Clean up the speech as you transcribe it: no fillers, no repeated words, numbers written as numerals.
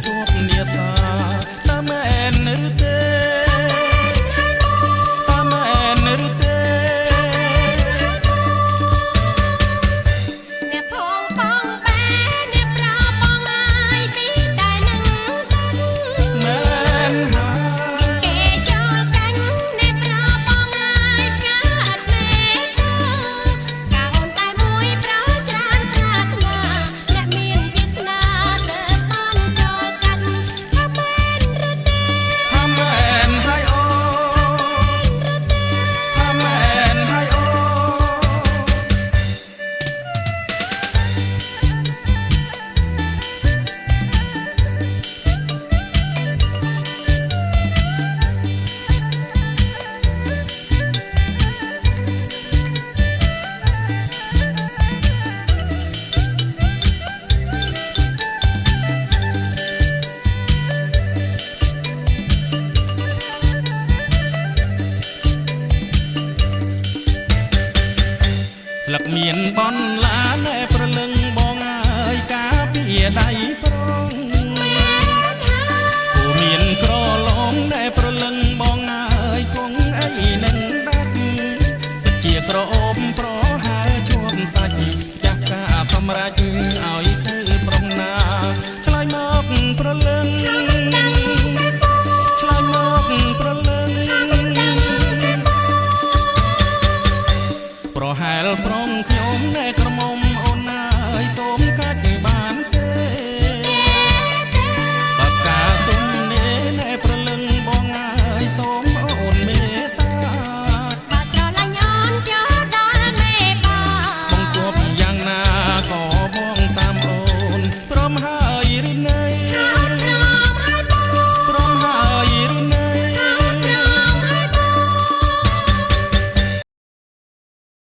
ជួបនាសាតាមែនឬទេតាមែនឬទេអ្នកផងបងបែអ្នកប្របងហើយពីតែនឹងដឹងមែនហើយគេចូលកាញ់អ្នកប្របងហើយស្ងាត់មេកៅតែមួយប្រច្រើនប្រាថ្នាអ្នកមានវាសនាទៅបានចូលកាញ់ថាមែនឬទេថាមែនហើយអូថាមែនហើយអូស្លឹកមានបនឡាណែប្រលឹងបងអើយការពារដៃប្រងគូមានក្រឡងណែប្រលឹងបងអើយគង់អីនឹងដាច់ពិតជាក្រអូបប្រហែលជួបសាច់ចាស់ការសម្រេចឲ្យទៅប្រុងណាឆ្លើយមកប្រលឹងឆ្លើយមកប្រលឹងប្រហែលប្រងខ្ញុំណែក្រមុំអូនអើយសូមកាច់បាន